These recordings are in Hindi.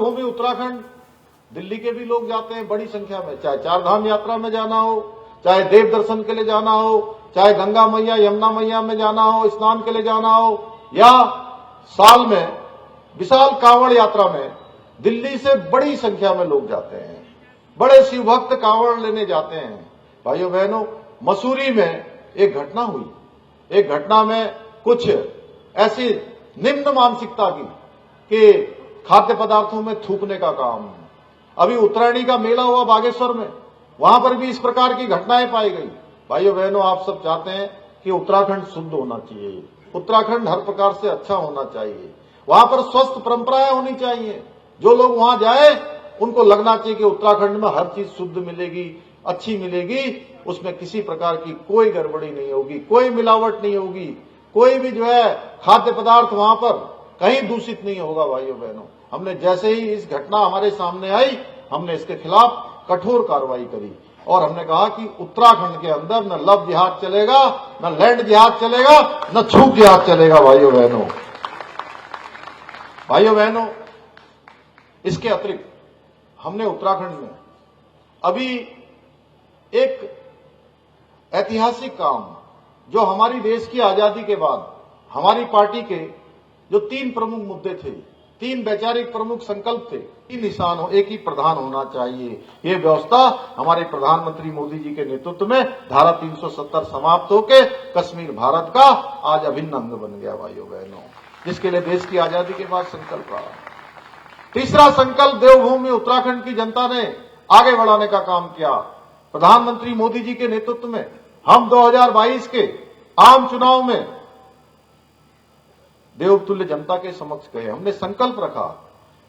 देवभूमि उत्तराखंड दिल्ली के भी लोग जाते हैं बड़ी संख्या में, चाहे चारधाम यात्रा में जाना हो, चाहे देव दर्शन के लिए जाना हो, चाहे गंगा मैया यमुना मैया में जाना हो, स्नान के लिए जाना हो, या साल में विशाल कांवड़ यात्रा में दिल्ली से बड़ी संख्या में लोग जाते हैं। बड़े शिव भक्त कांवड़ लेने जाते हैं। भाइयों बहनों, मसूरी में एक घटना हुई। एक घटना में कुछ ऐसी निम्न मानसिकता की कि खाद्य पदार्थों में थूकने का काम। अभी उत्तरायणी का मेला हुआ बागेश्वर में, वहां पर भी इस प्रकार की घटनाएं पाई गई। भाइयों बहनों, आप सब चाहते हैं कि उत्तराखंड शुद्ध होना चाहिए, उत्तराखंड हर प्रकार से अच्छा होना चाहिए, वहां पर स्वस्थ परंपराएं होनी चाहिए। जो लोग वहां जाए उनको लगना चाहिए कि उत्तराखंड में हर चीज शुद्ध मिलेगी, अच्छी मिलेगी, उसमें किसी प्रकार की कोई गड़बड़ी नहीं होगी, कोई मिलावट नहीं होगी, कोई भी जो है खाद्य पदार्थ वहां पर कहीं दूषित नहीं होगा। भाइयों बहनों, हमने जैसे ही इस घटना हमारे सामने आई, हमने इसके खिलाफ कठोर कार्रवाई करी और हमने कहा कि उत्तराखंड के अंदर न लव जिहाद चलेगा, न लैंड जिहाद चलेगा, न छूट जिहाद चलेगा। भाइयों बहनों, इसके अतिरिक्त हमने उत्तराखंड में अभी एक ऐतिहासिक काम, जो हमारी देश की आजादी के बाद हमारी पार्टी के जो 3 प्रमुख मुद्दे थे, 3 वैचारिक प्रमुख संकल्प थे, 3 निशान हो, एक ही प्रधान होना चाहिए। ये व्यवस्था हमारे प्रधानमंत्री मोदी जी के नेतृत्व में धारा 370 समाप्त होकर कश्मीर भारत का आज अभिन्न अंग बन गया। भाइयों बहनों, जिसके लिए देश की आजादी के बाद संकल्प रहा। तीसरा संकल्प देवभूमि उत्तराखंड की जनता ने आगे बढ़ाने का काम किया। प्रधानमंत्री मोदी जी के नेतृत्व में हम 2022 के आम चुनाव में देवतुल्य जनता के समक्ष गए। हमने संकल्प रखा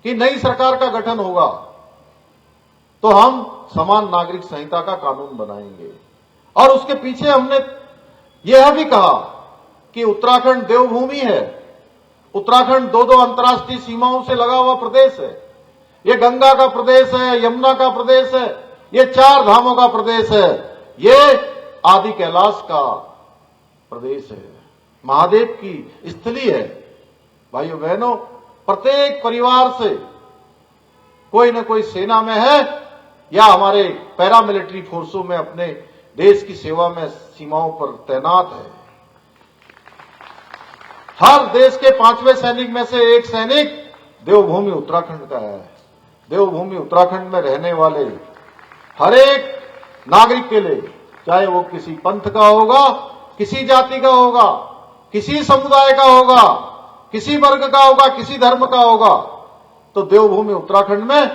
कि नई सरकार का गठन होगा तो हम समान नागरिक संहिता का कानून बनाएंगे, और उसके पीछे हमने यह भी कहा कि उत्तराखंड देवभूमि है। उत्तराखंड 2 अंतर्राष्ट्रीय सीमाओं से लगा हुआ प्रदेश है। ये गंगा का प्रदेश है, यमुना का प्रदेश है, ये 4 धामों का प्रदेश है, ये आदि कैलाश का प्रदेश है, महादेव की स्थली है। भाइयों बहनों, प्रत्येक परिवार से कोई न कोई सेना में है या हमारे पैरामिलिट्री फोर्सों में अपने देश की सेवा में सीमाओं पर तैनात है। हर देश के 5वें सैनिक में से एक सैनिक देवभूमि उत्तराखंड का है। देवभूमि उत्तराखंड में रहने वाले हर एक नागरिक के लिए, चाहे वो किसी पंथ का होगा, किसी जाति का होगा, किसी समुदाय का होगा, किसी वर्ग का होगा, किसी धर्म का होगा, तो देवभूमि उत्तराखंड में